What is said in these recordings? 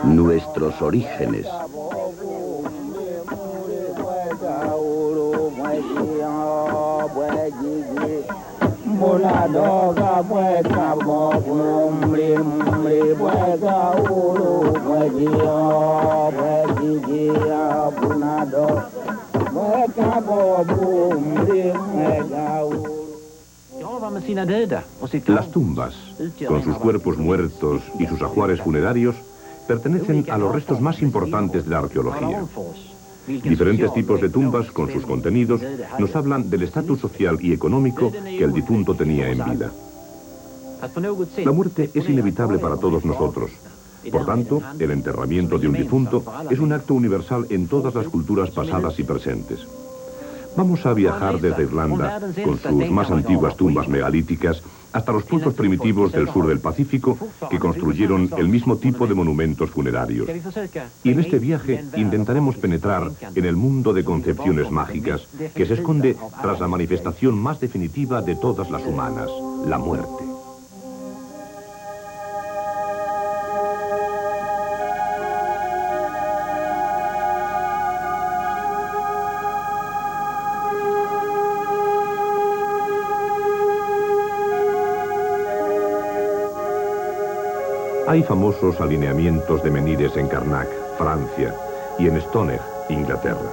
Nuestros orígenes. Las tumbas, con sus cuerpos muertos y sus ajuares funerarios, pertenecen a los restos más importantes de la arqueología. Diferentes tipos de tumbas con sus contenidos nos hablan del estatus social y económico que el difunto tenía en vida. La muerte es inevitable para todos nosotros. Por tanto, el enterramiento de un difunto es un acto universal en todas las culturas pasadas y presentes. Vamos a viajar desde Irlanda, con sus más antiguas tumbas megalíticas, hasta los pueblos primitivos del sur del Pacífico que construyeron el mismo tipo de monumentos funerarios. Y en este viaje intentaremos penetrar en el mundo de concepciones mágicas que se esconde tras la manifestación más definitiva de todas las humanas, la muerte. Hay famosos alineamientos de menhires en Karnak, Francia, y en Stonehenge, Inglaterra.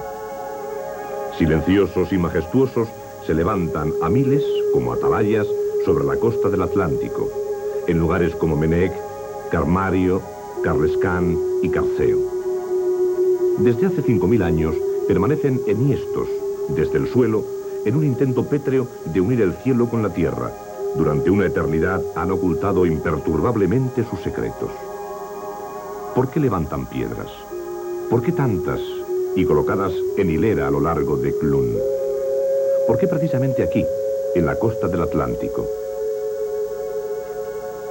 Silenciosos y majestuosos, se levantan a miles, como atalayas, sobre la costa del Atlántico, en lugares como Menec, Carmario, Carrescan y Carceo. Desde hace 5000 años permanecen enhiestos, desde el suelo, en un intento pétreo de unir el cielo con la tierra. Durante una eternidad han ocultado imperturbablemente sus secretos. ¿Por qué levantan piedras? ¿Por qué tantas y colocadas en hilera a lo largo de Clun? ¿Por qué precisamente aquí, en la costa del Atlántico?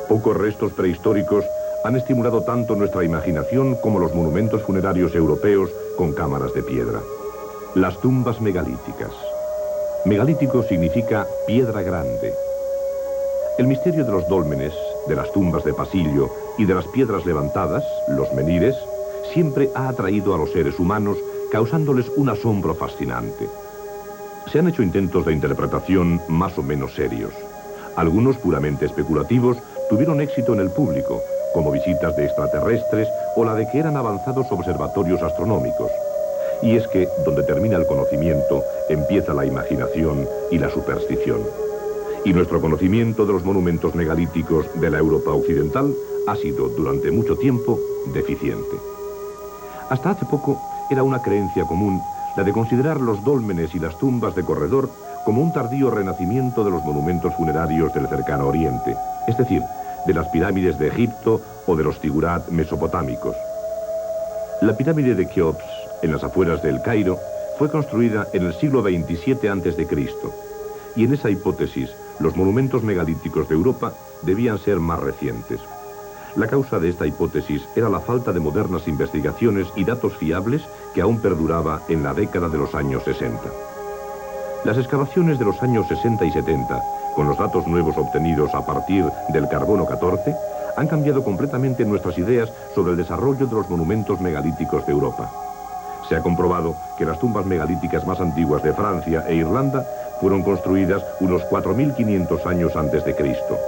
Pocos restos prehistóricos han estimulado tanto nuestra imaginación como los monumentos funerarios europeos con cámaras de piedra. Las tumbas megalíticas. Megalítico significa piedra grande. El misterio de los dólmenes, de las tumbas de pasillo y de las piedras levantadas, los menhires, siempre ha atraído a los seres humanos, causándoles un asombro fascinante. Se han hecho intentos de interpretación más o menos serios. Algunos puramente especulativos tuvieron éxito en el público, como visitas de extraterrestres o la de que eran avanzados observatorios astronómicos. Y es que, donde termina el conocimiento, empieza la imaginación y la superstición. Y nuestro conocimiento de los monumentos megalíticos de la Europa occidental ha sido, durante mucho tiempo, deficiente. Hasta hace poco era una creencia común la de considerar los dólmenes y las tumbas de corredor como un tardío renacimiento de los monumentos funerarios del cercano Oriente, es decir, de las pirámides de Egipto o de los zigurat mesopotámicos. La pirámide de Keops, en las afueras del Cairo, fue construida en el siglo XXVII a.C., y en esa hipótesis, los monumentos megalíticos de Europa debían ser más recientes. La causa de esta hipótesis era la falta de modernas investigaciones y datos fiables que aún perduraba en la década de los años 60. Las excavaciones de los años 60 y 70, con los datos nuevos obtenidos a partir del carbono 14, han cambiado completamente nuestras ideas sobre el desarrollo de los monumentos megalíticos de Europa. Se ha comprobado que las tumbas megalíticas más antiguas de Francia e Irlanda fueron construidas unos 4.500 años antes de Cristo,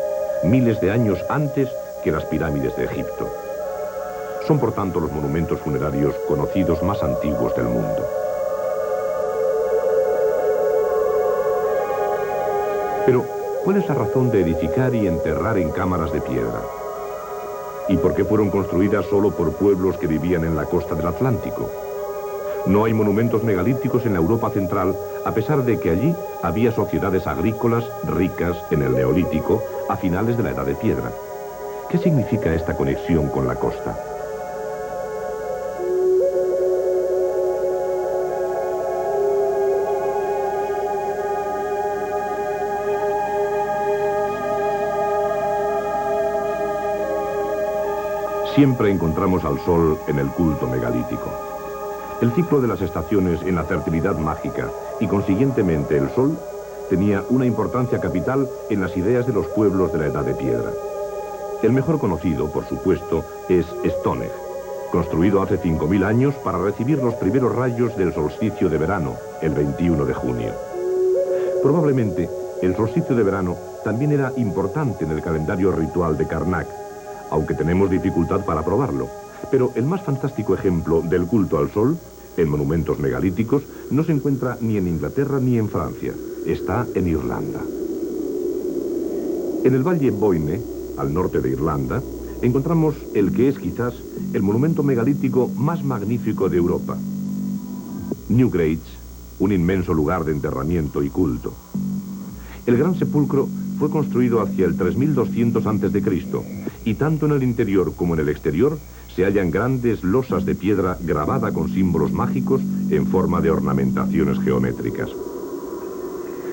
miles de años antes que las pirámides de Egipto. Son por tanto los monumentos funerarios conocidos más antiguos del mundo. Pero, ¿cuál es la razón de edificar y enterrar en cámaras de piedra? ¿Y por qué fueron construidas solo por pueblos que vivían en la costa del Atlántico? No hay monumentos megalíticos en la Europa central, a pesar de que allí había sociedades agrícolas ricas en el Neolítico a finales de la Edad de Piedra. ¿Qué significa esta conexión con la costa? Siempre encontramos al sol en el culto megalítico. El ciclo de las estaciones en la fertilidad mágica y consiguientemente el sol tenía una importancia capital en las ideas de los pueblos de la Edad de Piedra. El mejor conocido, por supuesto, es Stonehenge, construido hace 5.000 años para recibir los primeros rayos del solsticio de verano, el 21 de junio. Probablemente el solsticio de verano también era importante en el calendario ritual de Karnak, aunque tenemos dificultad para probarlo. Pero el más fantástico ejemplo del culto al sol, en monumentos megalíticos, no se encuentra ni en Inglaterra ni en Francia. Está en Irlanda. En el Valle Boyne, al norte de Irlanda, encontramos el que es quizás el monumento megalítico más magnífico de Europa. Newgrange, un inmenso lugar de enterramiento y culto. El gran sepulcro fue construido hacia el 3200 a.C. y tanto en el interior como en el exterior se hallan grandes losas de piedra grabada con símbolos mágicos en forma de ornamentaciones geométricas.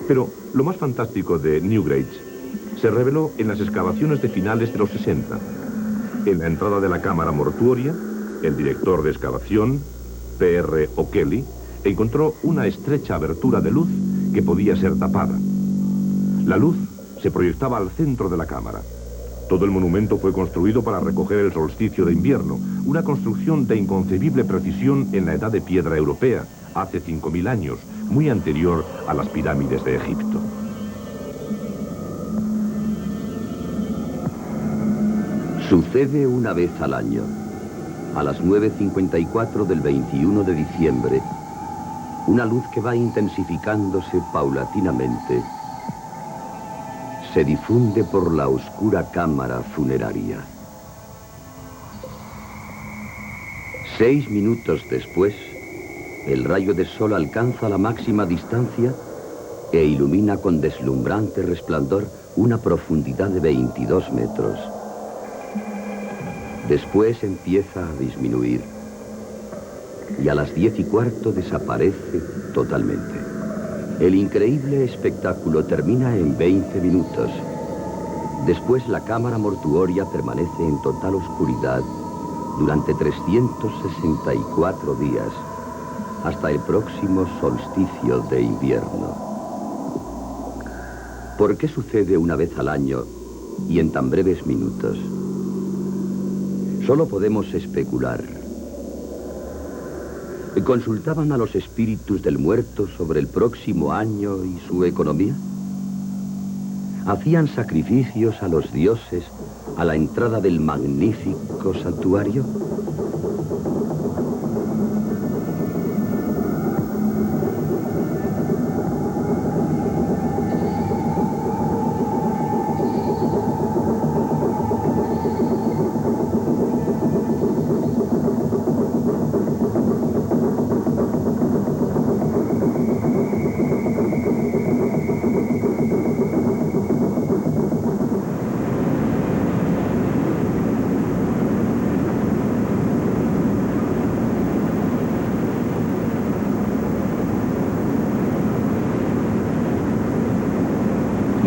Pero lo más fantástico de Newgrange se reveló en las excavaciones de finales de los 60. En la entrada de la cámara mortuoria, el director de excavación, P.R. O'Kelly, encontró una estrecha abertura de luz que podía ser tapada. La luz se proyectaba al centro de la cámara. Todo el monumento fue construido para recoger el solsticio de invierno, una construcción de inconcebible precisión en la Edad de Piedra europea, hace 5.000 años, muy anterior a las pirámides de Egipto. Sucede una vez al año. A las 9:54 del 21 de diciembre, una luz que va intensificándose paulatinamente se difunde por la oscura cámara funeraria. 6 minutos después, el rayo de sol alcanza la máxima distancia e ilumina con deslumbrante resplandor una profundidad de 22 metros. Después empieza a disminuir y a las 10:15 desaparece totalmente. El increíble espectáculo termina en 20 minutos. Después la cámara mortuoria permanece en total oscuridad durante 364 días, hasta el próximo solsticio de invierno. ¿Por qué sucede una vez al año y en tan breves minutos? Solo podemos especular. ¿Consultaban a los espíritus del muerto sobre el próximo año y su economía? ¿Hacían sacrificios a los dioses a la entrada del magnífico santuario?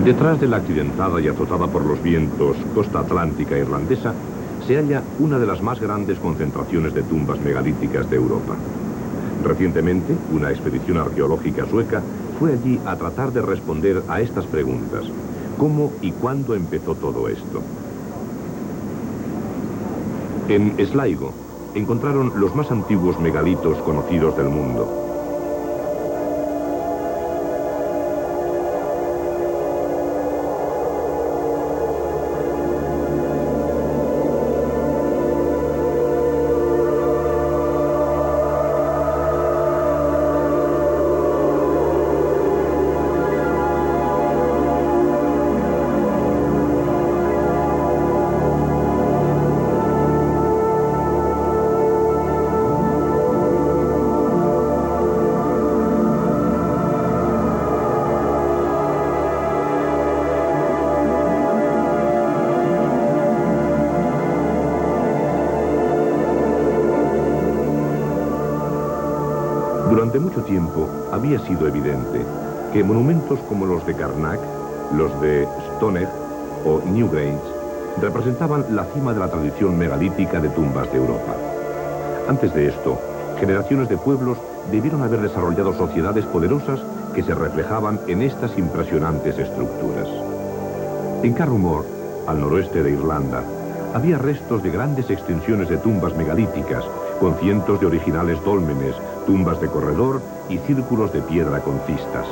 Detrás de la accidentada y azotada por los vientos costa atlántica irlandesa se halla una de las más grandes concentraciones de tumbas megalíticas de Europa. Recientemente, una expedición arqueológica sueca fue allí a tratar de responder a estas preguntas. ¿Cómo y cuándo empezó todo esto? En Sligo encontraron los más antiguos megalitos conocidos del mundo. Durante mucho tiempo había sido evidente que monumentos como los de Carnac, los de Stonehenge o Newgrange representaban la cima de la tradición megalítica de tumbas de Europa. Antes de esto, generaciones de pueblos debieron haber desarrollado sociedades poderosas que se reflejaban en estas impresionantes estructuras. En Carrumore, al noroeste de Irlanda, había restos de grandes extensiones de tumbas megalíticas, con cientos de originales dólmenes, tumbas de corredor y círculos de piedra con cistas.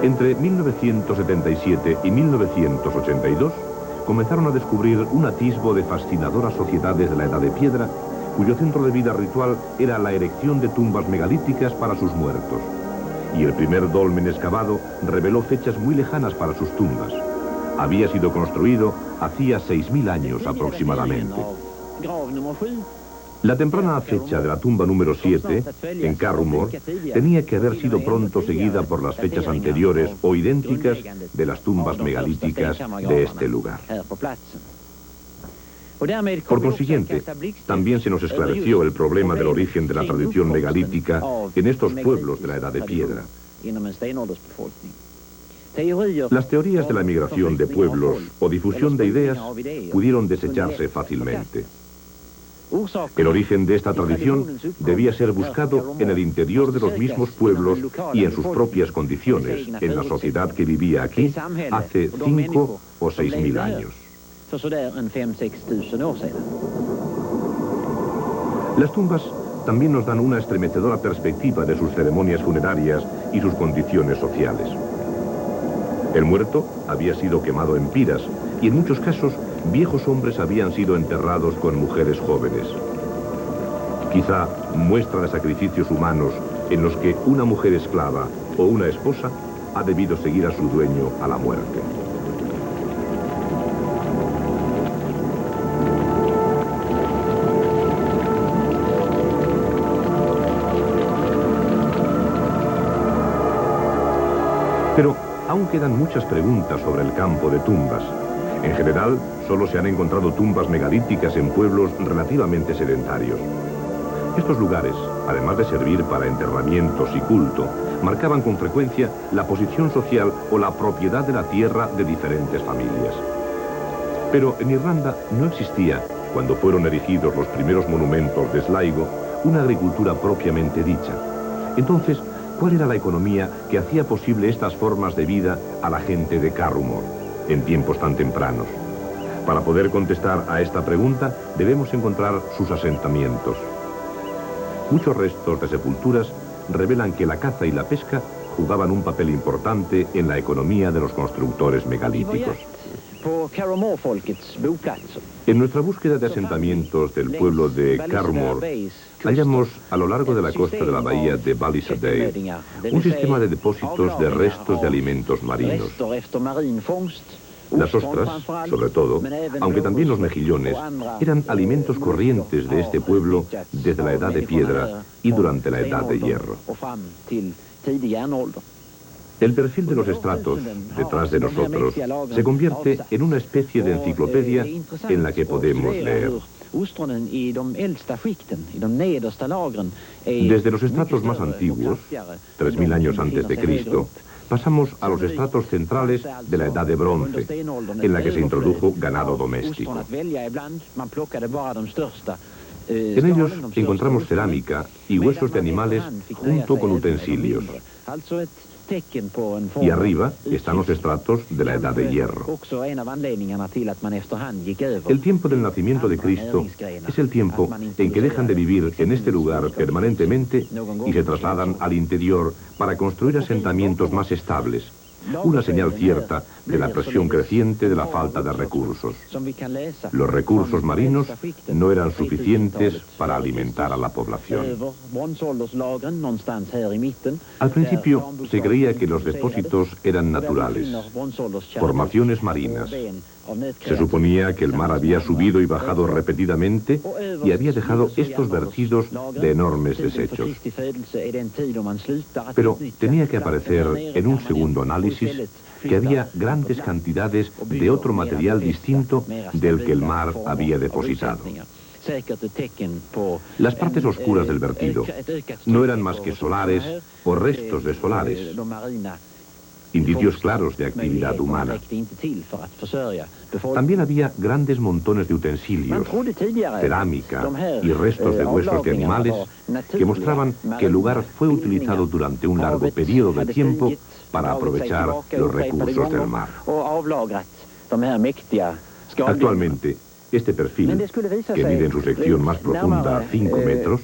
Entre 1977 y 1982 comenzaron a descubrir un atisbo de fascinadoras sociedades de la Edad de Piedra, cuyo centro de vida ritual era la erección de tumbas megalíticas para sus muertos. Y el primer dolmen excavado reveló fechas muy lejanas para sus tumbas. Había sido construido hacía 6.000 años aproximadamente. La temprana fecha de la tumba número 7, en Carrumore, tenía que haber sido pronto seguida por las fechas anteriores o idénticas de las tumbas megalíticas de este lugar. Por consiguiente, también se nos esclareció el problema del origen de la tradición megalítica en estos pueblos de la Edad de Piedra. Las teorías de la migración de pueblos o difusión de ideas pudieron desecharse fácilmente. El origen de esta tradición debía ser buscado en el interior de los mismos pueblos y en sus propias condiciones, en la sociedad que vivía aquí hace 5 o 6.000 años. Las tumbas también nos dan una estremecedora perspectiva de sus ceremonias funerarias y sus condiciones sociales. El muerto había sido quemado en piras y en muchos casos viejos hombres habían sido enterrados con mujeres jóvenes. Quizá muestra de sacrificios humanos en los que una mujer esclava o una esposa ha debido seguir a su dueño a la muerte. Pero aún quedan muchas preguntas sobre el campo de tumbas. En general, solo se han encontrado tumbas megalíticas en pueblos relativamente sedentarios. Estos lugares, además de servir para enterramientos y culto, marcaban con frecuencia la posición social o la propiedad de la tierra de diferentes familias. Pero en Irlanda no existía, cuando fueron erigidos los primeros monumentos de Sligo, una agricultura propiamente dicha. Entonces, ¿cuál era la economía que hacía posible estas formas de vida a la gente de Carrumore en tiempos tan tempranos? Para poder contestar a esta pregunta, debemos encontrar sus asentamientos. Muchos restos de sepulturas revelan que la caza y la pesca jugaban un papel importante en la economía de los constructores megalíticos. En nuestra búsqueda de asentamientos del pueblo de Carrumore, hallamos a lo largo de la costa de la bahía de Ballysadare un sistema de depósitos de restos de alimentos marinos. Las ostras, sobre todo, aunque también los mejillones, eran alimentos corrientes de este pueblo desde la Edad de Piedra y durante la Edad de Hierro. El perfil de los estratos, detrás de nosotros, se convierte en una especie de enciclopedia en la que podemos leer. Desde los estratos más antiguos, 3.000 años antes de Cristo, pasamos a los estratos centrales de la Edad de Bronce, en la que se introdujo ganado doméstico. En ellos encontramos cerámica y huesos de animales junto con utensilios. Y arriba están los estratos de la Edad de Hierro. El tiempo del nacimiento de Cristo es el tiempo en que dejan de vivir en este lugar permanentemente y se trasladan al interior para construir asentamientos más estables. Una señal cierta de la presión creciente de la falta de recursos. Los recursos marinos no eran suficientes para alimentar a la población. Al principio se creía que los depósitos eran naturales, formaciones marinas. Se suponía que el mar había subido y bajado repetidamente y había dejado estos vertidos de enormes desechos. Pero tenía que aparecer en un segundo análisis que había grandes cantidades de otro material distinto del que el mar había depositado. Las partes oscuras del vertido no eran más que solares o restos de solares, indicios claros de actividad humana. También había grandes montones de utensilios, cerámica y restos de huesos de animales que mostraban que el lugar fue utilizado durante un largo periodo de tiempo para aprovechar los recursos del mar. Actualmente, este perfil, que mide en su sección más profunda 5 metros,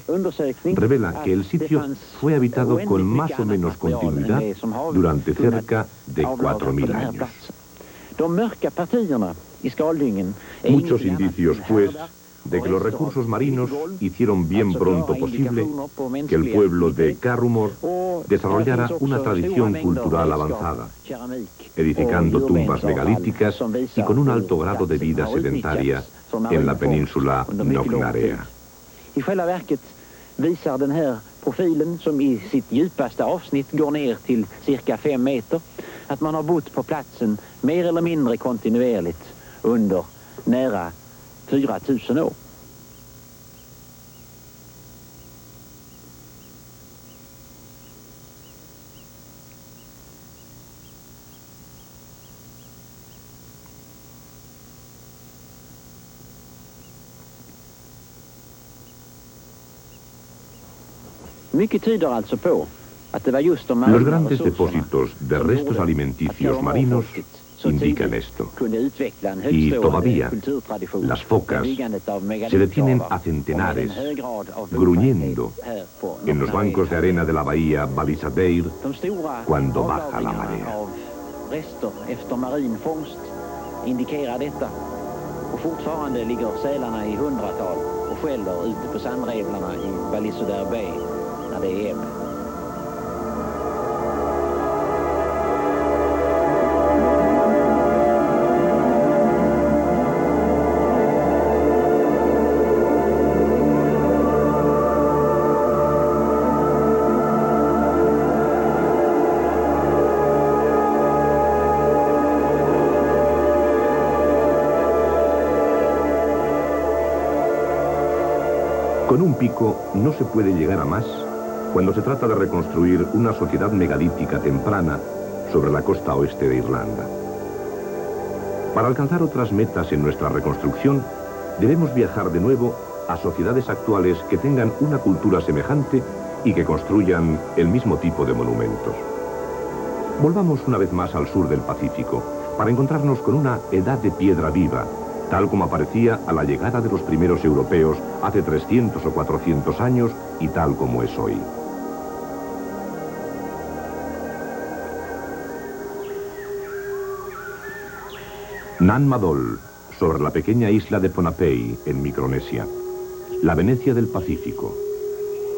revela que el sitio fue habitado con más o menos continuidad durante cerca de 4.000 años. Muchos indicios, pues, de que los recursos marinos hicieron bien pronto posible que el pueblo de Kárumor desarrollara una tradición cultural avanzada, edificando tumbas megalíticas y con un alto grado de vida sedentaria en la península Nognarea. Visar den här profilen som i sitt djupaste avsnitt går ner till cirka 5 meter, att man har bott på platsen mer eller mindre kontinuerligt under nära 4000 år. Los grandes depósitos de restos alimenticios marinos indican esto. Y todavía las focas se detienen a centenares, gruñendo, en los bancos de arena de la bahía Balisadeir cuando baja la marea. Och fortfarande ligger sälarna i hundratal och skäller ute på sandrevlarna i Balisadeir Bay när det är ebb. Con un pico no se puede llegar a más cuando se trata de reconstruir una sociedad megalítica temprana sobre la costa oeste de Irlanda. Para alcanzar otras metas en nuestra reconstrucción, debemos viajar de nuevo a sociedades actuales que tengan una cultura semejante y que construyan el mismo tipo de monumentos. Volvamos una vez más al sur del Pacífico para encontrarnos con una edad de piedra viva, tal como aparecía a la llegada de los primeros europeos hace 300 o 400 años y tal como es hoy. Nan Madol, sobre la pequeña isla de Pohnpei, en Micronesia. La Venecia del Pacífico.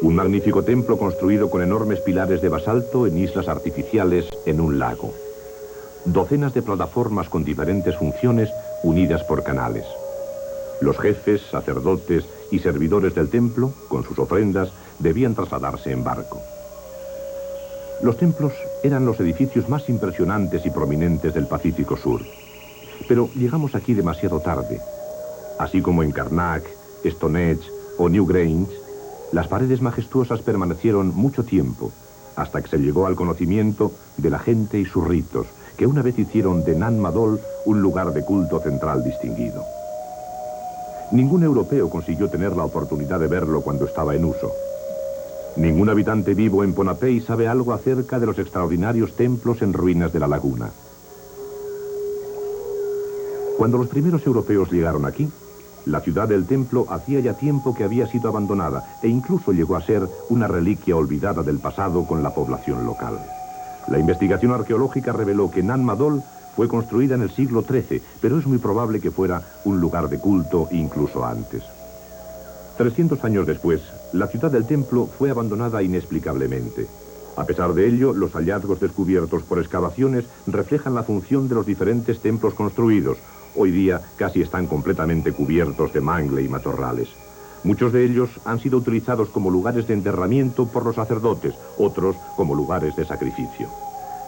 Un magnífico templo construido con enormes pilares de basalto en islas artificiales en un lago. Docenas de plataformas con diferentes funciones unidas por canales. Los jefes, sacerdotes y servidores del templo, con sus ofrendas, debían trasladarse en barco. Los templos eran los edificios más impresionantes y prominentes del Pacífico Sur. Pero llegamos aquí demasiado tarde. Así como en Karnak, Stonehenge o Newgrange, las paredes majestuosas permanecieron mucho tiempo, hasta que se llegó al conocimiento de la gente y sus ritos, que una vez hicieron de Nan Madol un lugar de culto central distinguido. Ningún europeo consiguió tener la oportunidad de verlo cuando estaba en uso. Ningún habitante vivo en Pohnpei sabe algo acerca de los extraordinarios templos en ruinas de la laguna. Cuando los primeros europeos llegaron aquí, la ciudad del templo hacía ya tiempo que había sido abandonada e incluso llegó a ser una reliquia olvidada del pasado con la población local. La investigación arqueológica reveló que Nan Madol fue construida en el siglo XIII, pero es muy probable que fuera un lugar de culto incluso antes. 300 años después, la ciudad del templo fue abandonada inexplicablemente. A pesar de ello, los hallazgos descubiertos por excavaciones reflejan la función de los diferentes templos construidos. Hoy día casi están completamente cubiertos de mangle y matorrales. Muchos de ellos han sido utilizados como lugares de enterramiento por los sacerdotes, otros como lugares de sacrificio.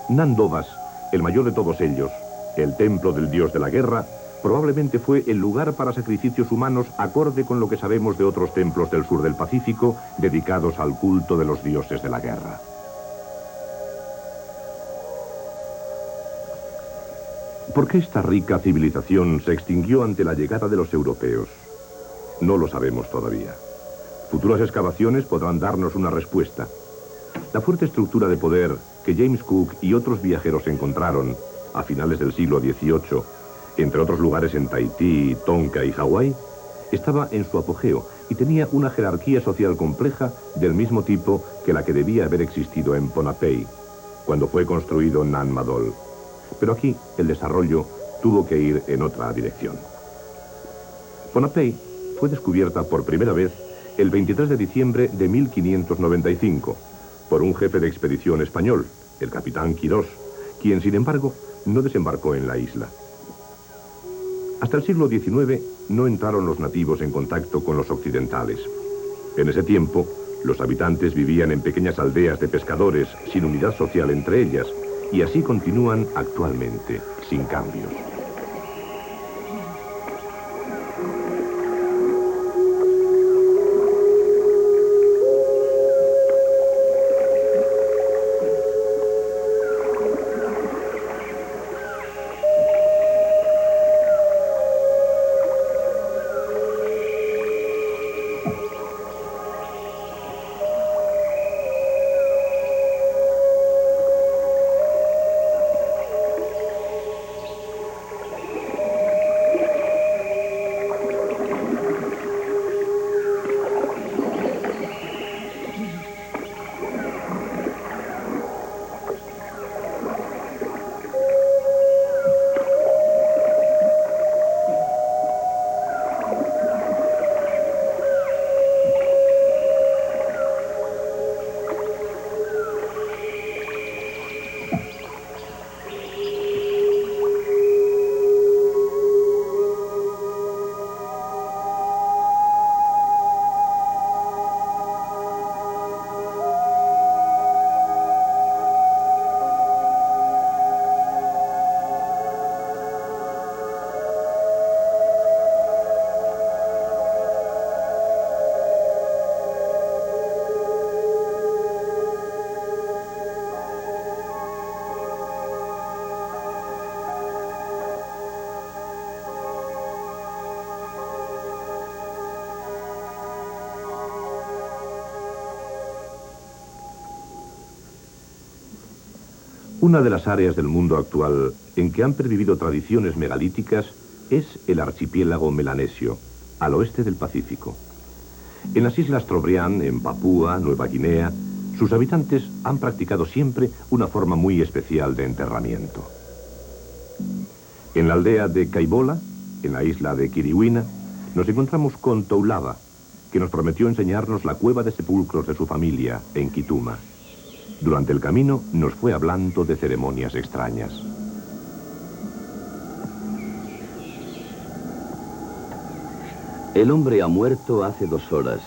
Nan Dovas, el mayor de todos ellos, el templo del dios de la guerra, probablemente fue el lugar para sacrificios humanos acorde con lo que sabemos de otros templos del sur del Pacífico dedicados al culto de los dioses de la guerra. ¿Por qué esta rica civilización se extinguió ante la llegada de los europeos? No lo sabemos todavía. Futuras excavaciones podrán darnos una respuesta. La fuerte estructura de poder que James Cook y otros viajeros encontraron a finales del siglo XVIII, entre otros lugares en Tahití, Tonga y Hawái, estaba en su apogeo y tenía una jerarquía social compleja del mismo tipo que la que debía haber existido en Pohnpei, cuando fue construido Nan Madol. Pero aquí el desarrollo tuvo que ir en otra dirección. Pohnpei fue descubierta por primera vez el 23 de diciembre de 1595 por un jefe de expedición español, el capitán Quirós, quien sin embargo no desembarcó en la isla. Hasta el siglo XIX no entraron los nativos en contacto con los occidentales. En ese tiempo, los habitantes vivían en pequeñas aldeas de pescadores sin unidad social entre ellas, y así continúan actualmente, sin cambios. Una de las áreas del mundo actual en que han pervivido tradiciones megalíticas es el archipiélago melanesio, al oeste del Pacífico. En las islas Trobriand, en Papúa, Nueva Guinea, sus habitantes han practicado siempre una forma muy especial de enterramiento. En la aldea de Kaibola, en la isla de Kiriwina, nos encontramos con Toulaba, que nos prometió enseñarnos la cueva de sepulcros de su familia en Kituma. Durante el camino nos fue hablando de ceremonias extrañas. El hombre ha muerto hace 2 horas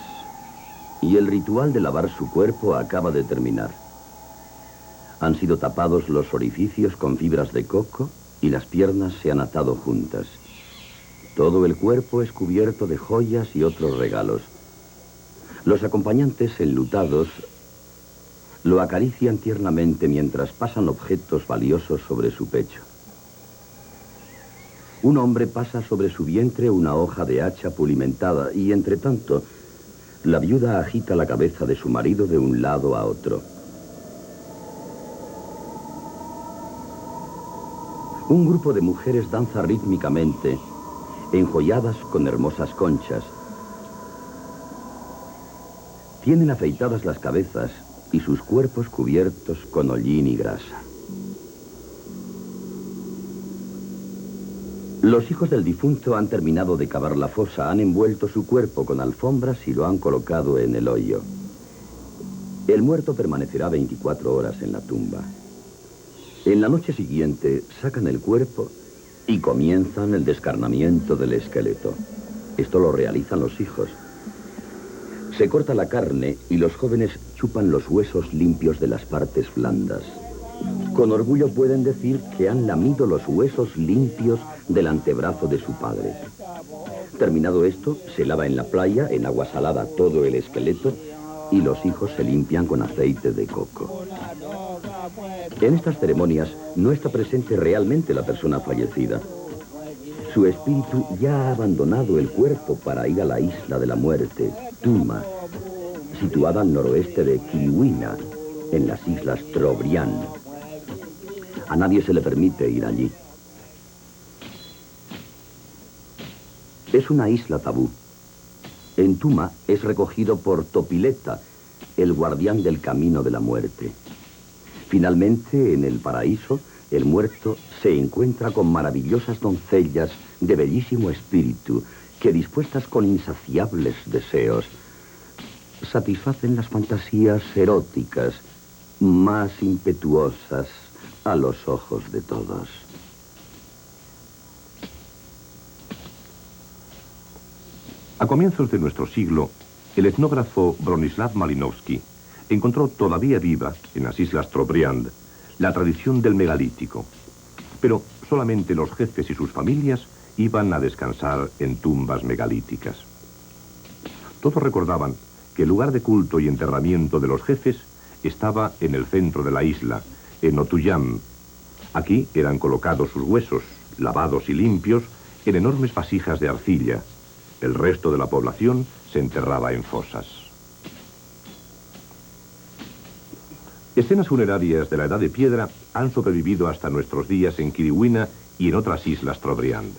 y el ritual de lavar su cuerpo acaba de terminar. Han sido tapados los orificios con fibras de coco y las piernas se han atado juntas. Todo el cuerpo es cubierto de joyas y otros regalos. Los acompañantes enlutados lo acarician tiernamente mientras pasan objetos valiosos sobre su pecho. Un hombre pasa sobre su vientre una hoja de hacha pulimentada y, entre tanto, La viuda agita la cabeza de su marido de un lado a otro. Un grupo de mujeres danza rítmicamente, enjolladas con hermosas conchas. Tienen afeitadas las cabezas y sus cuerpos cubiertos con hollín y grasa. Los hijos del difunto han terminado de cavar la fosa, han envuelto su cuerpo con alfombras y lo han colocado en el hoyo. El muerto permanecerá 24 horas en la tumba. En la noche siguiente sacan el cuerpo y comienzan el descarnamiento del esqueleto. Esto lo realizan los hijos. Se corta la carne y los jóvenes chupan los huesos limpios de las partes blandas. Con orgullo pueden decir que han lamido los huesos limpios del antebrazo de su padre. Terminado esto, se lava en la playa, en agua salada, todo el esqueleto y los hijos se limpian con aceite de coco. En estas ceremonias no está presente realmente la persona fallecida. Su espíritu ya ha abandonado el cuerpo para ir a la isla de la muerte, Tuma, situada al noroeste de Kiriwina, en las islas Trobriand. A nadie se le permite ir allí. Es una isla tabú. En Tuma es recogido por Topileta, el guardián del camino de la muerte. Finalmente, en el paraíso, el muerto se encuentra con maravillosas doncellas de bellísimo espíritu que, dispuestas con insaciables deseos, satisfacen las fantasías eróticas más impetuosas a los ojos de todos. A comienzos de nuestro siglo, el etnógrafo Bronislaw Malinowski encontró todavía viva, en las islas Trobriand, la tradición del megalítico. Pero solamente los jefes y sus familias iban a descansar en tumbas megalíticas. Todos recordaban que el lugar de culto y enterramiento de los jefes estaba en el centro de la isla, en Otuyam. Aquí eran colocados sus huesos, lavados y limpios, en enormes vasijas de arcilla. El resto de la población se enterraba en fosas. Escenas funerarias de la Edad de Piedra han sobrevivido hasta nuestros días en Kiriwina y en otras islas Trobriand.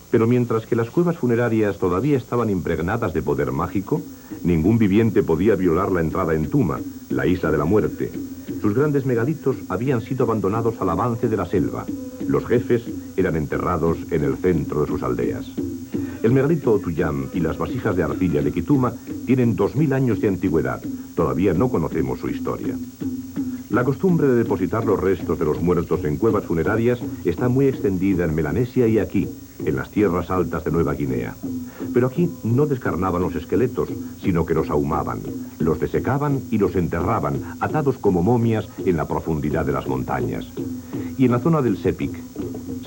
Pero mientras que las cuevas funerarias todavía estaban impregnadas de poder mágico, ningún viviente podía violar la entrada en Tuma, la isla de la muerte. Sus grandes megalitos habían sido abandonados al avance de la selva. Los jefes eran enterrados en el centro de sus aldeas. El megalito Otuyam y las vasijas de arcilla de Kituma tienen 2000 años de antigüedad. Todavía no conocemos su historia. La costumbre de depositar los restos de los muertos en cuevas funerarias está muy extendida en Melanesia y aquí, en las tierras altas de Nueva Guinea. Pero aquí no descarnaban los esqueletos, sino que los ahumaban, los desecaban y los enterraban, atados como momias en la profundidad de las montañas. Y en la zona del Sepik,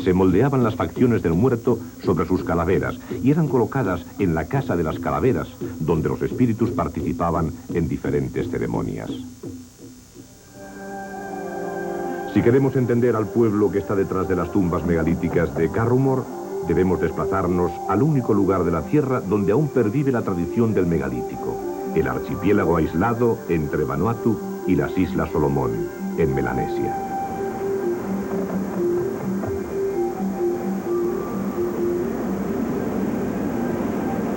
se moldeaban las facciones del muerto sobre sus calaveras y eran colocadas en la casa de las calaveras, donde los espíritus participaban en diferentes ceremonias. Si queremos entender al pueblo que está detrás de las tumbas megalíticas de Carrumor, debemos desplazarnos al único lugar de la Tierra donde aún pervive la tradición del megalítico, el archipiélago aislado entre Vanuatu y las Islas Solomón, en Melanesia.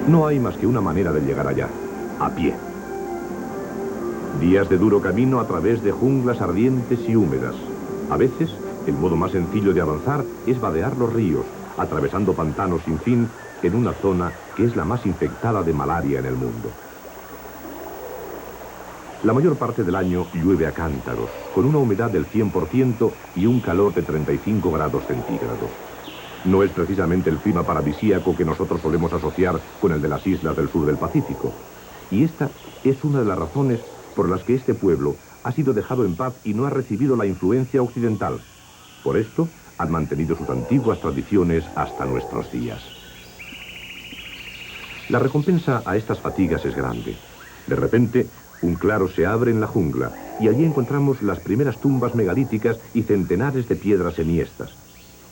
No hay más que una manera de llegar allá, a pie. Días de duro camino a través de junglas ardientes y húmedas. A veces, el modo más sencillo de avanzar es vadear los ríos, atravesando pantanos sin fin en una zona que es la más infectada de malaria en el mundo. La mayor parte del año llueve a cántaros, con una humedad del 100% y un calor de 35 grados centígrados. No es precisamente el clima paradisíaco que nosotros solemos asociar con el de las islas del sur del Pacífico. Y esta es una de las razones por las que este pueblo ha sido dejado en paz y no ha recibido la influencia occidental. Por esto, han mantenido sus antiguas tradiciones hasta nuestros días. La recompensa a estas fatigas es grande. De repente, un claro se abre en la jungla y allí encontramos las primeras tumbas megalíticas y centenares de piedras enhiestas.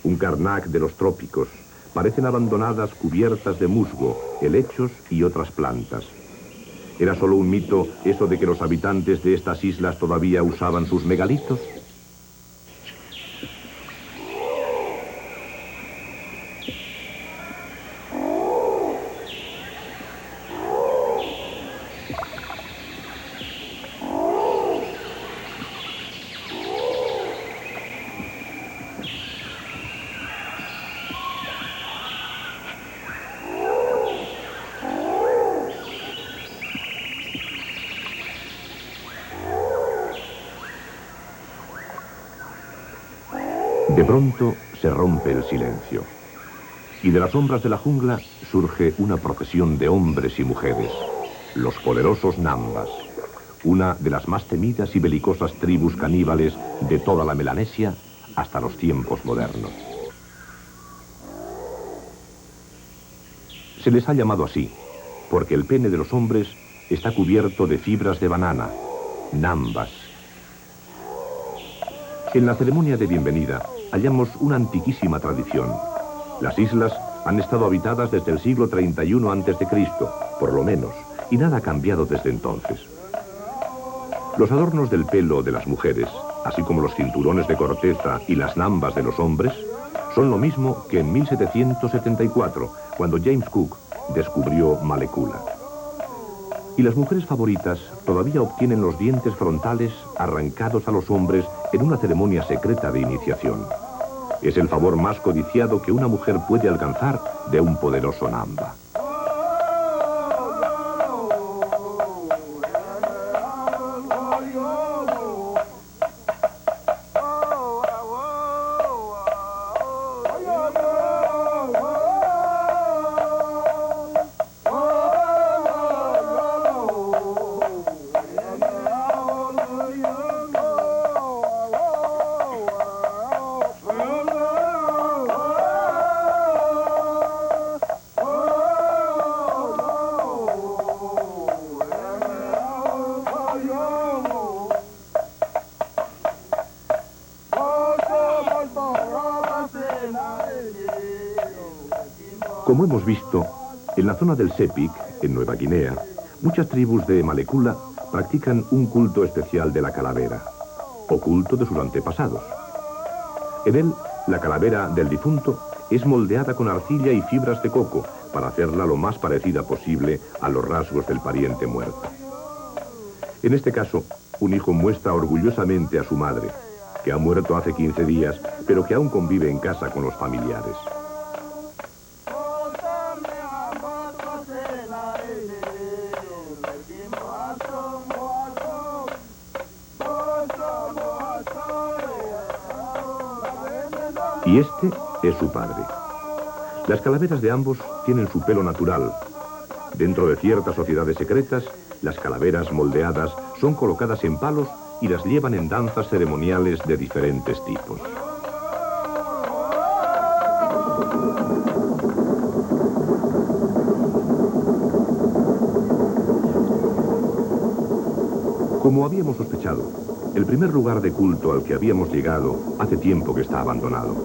Un Karnak de los trópicos. Parecen abandonadas cubiertas de musgo, helechos y otras plantas. ¿Era solo un mito eso de que los habitantes de estas islas todavía usaban sus megalitos? De pronto se rompe el silencio y de las sombras de la jungla surge una procesión de hombres y mujeres, los poderosos Nambas, una de las más temidas y belicosas tribus caníbales de toda la Melanesia hasta los tiempos modernos. Se les ha llamado así porque el pene de los hombres está cubierto de fibras de banana, Nambas. En la ceremonia de bienvenida hallamos una antiquísima tradición. Las islas han estado habitadas desde el siglo 31 a.C., por lo menos, y nada ha cambiado desde entonces. Los adornos del pelo de las mujeres, así como los cinturones de corteza y las nambas de los hombres, son lo mismo que en 1774, cuando James Cook descubrió Malecula. Y las mujeres favoritas todavía obtienen los dientes frontales arrancados a los hombres en una ceremonia secreta de iniciación. Es el favor más codiciado que una mujer puede alcanzar de un poderoso Namba. Como hemos visto, en la zona del Sepik, en Nueva Guinea, muchas tribus de Malecula practican un culto especial de la calavera, o culto de sus antepasados. En él, la calavera del difunto es moldeada con arcilla y fibras de coco para hacerla lo más parecida posible a los rasgos del pariente muerto. En este caso, un hijo muestra orgullosamente a su madre, que ha muerto hace 15 días, pero que aún convive en casa con los familiares. Y este es su padre. Las calaveras de ambos tienen su pelo natural. Dentro de ciertas sociedades secretas, las calaveras moldeadas son colocadas en palos y las llevan en danzas ceremoniales de diferentes tipos. Como habíamos sospechado, el primer lugar de culto al que habíamos llegado hace tiempo que está abandonado.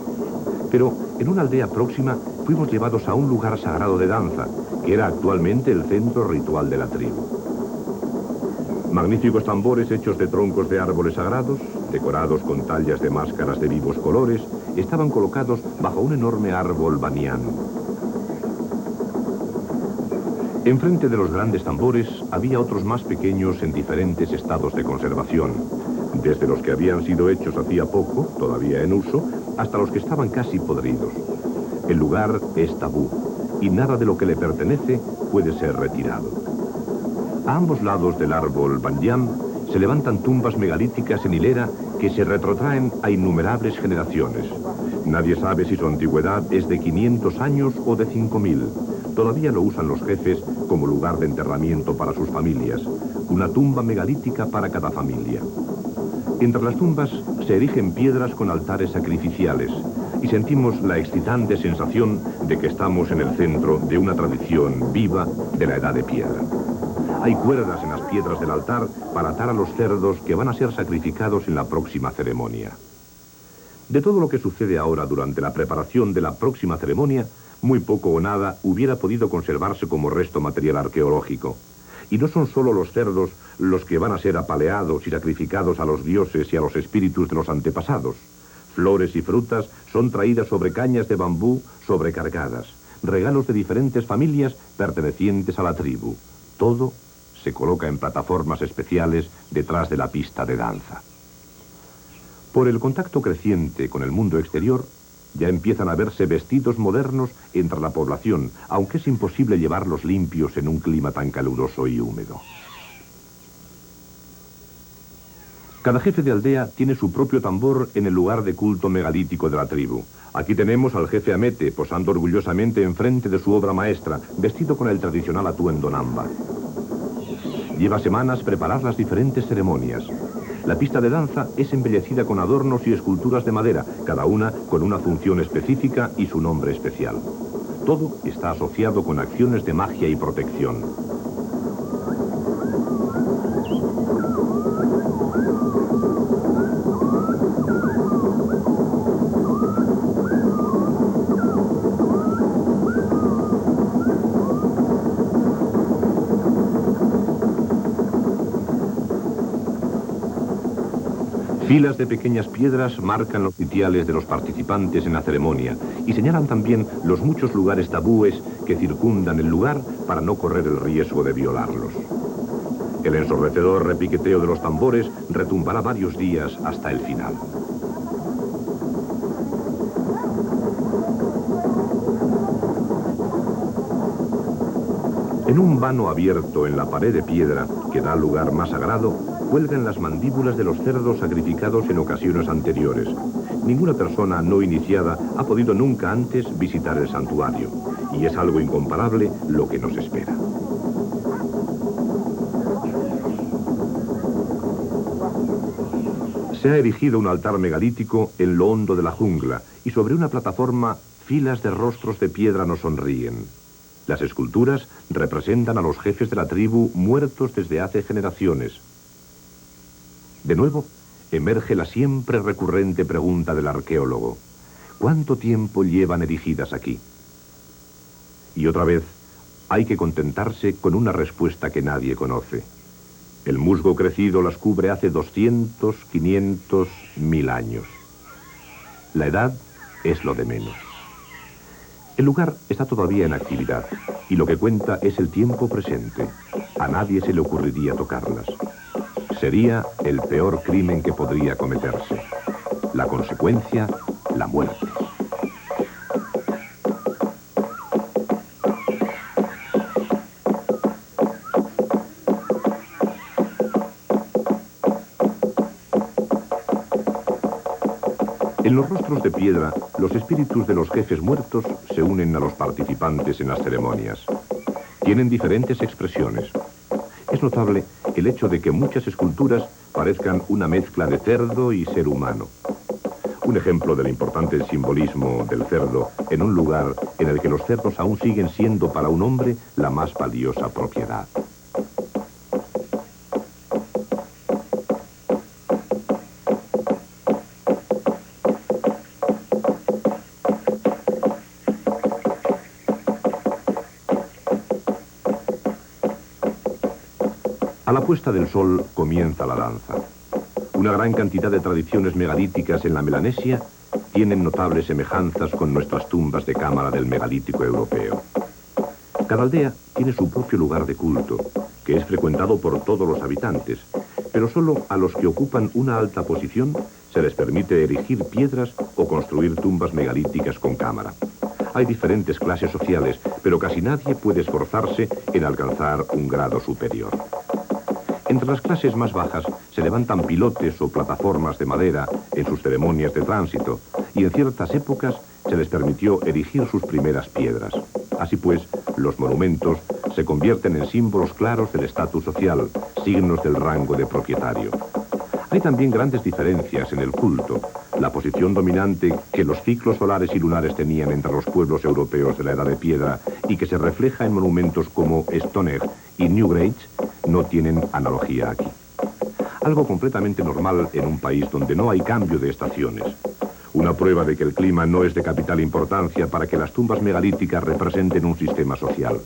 Pero en una aldea próxima fuimos llevados a un lugar sagrado de danza, que era actualmente el centro ritual de la tribu. Magníficos tambores hechos de troncos de árboles sagrados, decorados con tallas de máscaras de vivos colores, estaban colocados bajo un enorme árbol banián. Enfrente de los grandes tambores había otros más pequeños en diferentes estados de conservación, desde los que habían sido hechos hacía poco, todavía en uso, hasta los que estaban casi podridos. El lugar es tabú, y nada de lo que le pertenece puede ser retirado. A ambos lados del árbol banyam se levantan tumbas megalíticas en hilera que se retrotraen a innumerables generaciones. Nadie sabe si su antigüedad es de 500 años o de 5000. Todavía lo usan los jefes como lugar de enterramiento para sus familias, una tumba megalítica para cada familia. Entre las tumbas se erigen piedras con altares sacrificiales y sentimos la excitante sensación de que estamos en el centro de una tradición viva de la Edad de Piedra. Hay cuerdas en las piedras del altar para atar a los cerdos que van a ser sacrificados en la próxima ceremonia. De todo lo que sucede ahora durante la preparación de la próxima ceremonia, muy poco o nada hubiera podido conservarse como resto material arqueológico. Y no son solo los cerdos los que van a ser apaleados y sacrificados a los dioses y a los espíritus de los antepasados. Flores y frutas son traídas sobre cañas de bambú sobrecargadas, regalos de diferentes familias pertenecientes a la tribu. Todo se coloca en plataformas especiales detrás de la pista de danza. Por el contacto creciente con el mundo exterior, ya empiezan a verse vestidos modernos entre la población, aunque es imposible llevarlos limpios en un clima tan caluroso y húmedo. Cada jefe de aldea tiene su propio tambor en el lugar de culto megalítico de la tribu. Aquí tenemos al jefe Amete, posando orgullosamente enfrente de su obra maestra, vestido con el tradicional atuendo namba. Lleva semanas preparar las diferentes ceremonias. La pista de danza es embellecida con adornos y esculturas de madera, cada una con una función específica y su nombre especial. Todo está asociado con acciones de magia y protección. Filas de pequeñas piedras marcan los sitiales de los participantes en la ceremonia y señalan también los muchos lugares tabúes que circundan el lugar para no correr el riesgo de violarlos. El ensordecedor repiqueteo de los tambores retumbará varios días hasta el final. En un vano abierto en la pared de piedra que da lugar más sagrado, cuelgan las mandíbulas de los cerdos sacrificados en ocasiones anteriores. Ninguna persona no iniciada ha podido nunca antes visitar el santuario, y es algo incomparable lo que nos espera. Se ha erigido un altar megalítico en lo hondo de la jungla, y sobre una plataforma filas de rostros de piedra nos sonríen. Las esculturas representan a los jefes de la tribu muertos desde hace generaciones. De nuevo, emerge la siempre recurrente pregunta del arqueólogo. ¿Cuánto tiempo llevan erigidas aquí? Y otra vez, hay que contentarse con una respuesta que nadie conoce. El musgo crecido las cubre hace 200, 500, 1000 años. La edad es lo de menos. El lugar está todavía en actividad, y lo que cuenta es el tiempo presente. A nadie se le ocurriría tocarlas. Sería el peor crimen que podría cometerse. La consecuencia, la muerte. En los rostros de piedra, los espíritus de los jefes muertos se unen a los participantes en las ceremonias. Tienen diferentes expresiones. Es notable el hecho de que muchas esculturas parezcan una mezcla de cerdo y ser humano. Un ejemplo del importante simbolismo del cerdo en un lugar en el que los cerdos aún siguen siendo para un hombre la más valiosa propiedad. A la puesta del sol comienza la danza. Una gran cantidad de tradiciones megalíticas en la Melanesia tienen notables semejanzas con nuestras tumbas de cámara del megalítico europeo. Cada aldea tiene su propio lugar de culto, que es frecuentado por todos los habitantes, pero solo a los que ocupan una alta posición se les permite erigir piedras o construir tumbas megalíticas con cámara. Hay diferentes clases sociales, pero casi nadie puede esforzarse en alcanzar un grado superior. Entre las clases más bajas se levantan pilotes o plataformas de madera en sus ceremonias de tránsito, y en ciertas épocas se les permitió erigir sus primeras piedras. Así pues, los monumentos se convierten en símbolos claros del estatus social, signos del rango de propietario. Hay también grandes diferencias en el culto. La posición dominante que los ciclos solares y lunares tenían entre los pueblos europeos de la Edad de Piedra y que se refleja en monumentos como Stonehenge y Newgrange no tienen analogía aquí. Algo completamente normal en un país donde no hay cambio de estaciones. Una prueba de que el clima no es de capital importancia para que las tumbas megalíticas representen un sistema social.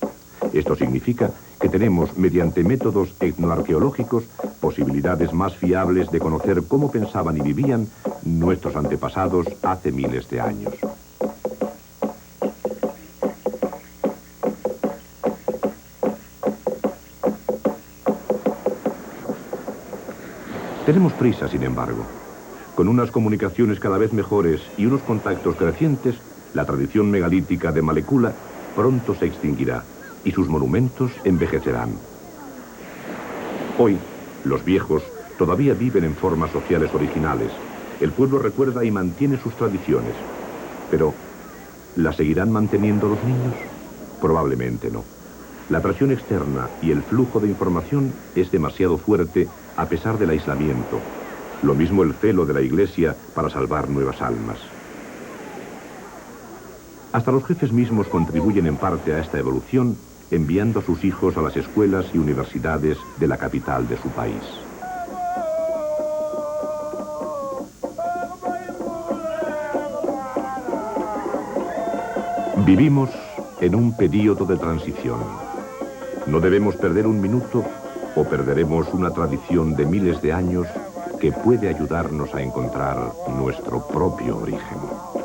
Esto significa que tenemos, mediante métodos etnoarqueológicos, posibilidades más fiables de conocer cómo pensaban y vivían nuestros antepasados hace miles de años. Tenemos prisa, sin embargo. Con unas comunicaciones cada vez mejores y unos contactos crecientes, la tradición megalítica de Malekula pronto se extinguirá y sus monumentos envejecerán. Hoy, los viejos todavía viven en formas sociales originales. El pueblo recuerda y mantiene sus tradiciones. Pero, ¿las seguirán manteniendo los niños? Probablemente no. La presión externa y el flujo de información es demasiado fuerte a pesar del aislamiento. Lo mismo el celo de la Iglesia para salvar nuevas almas. Hasta los jefes mismos contribuyen en parte a esta evolución, enviando a sus hijos a las escuelas y universidades de la capital de su país. Vivimos en un período de transición. No debemos perder un minuto o perderemos una tradición de miles de años que puede ayudarnos a encontrar nuestro propio origen.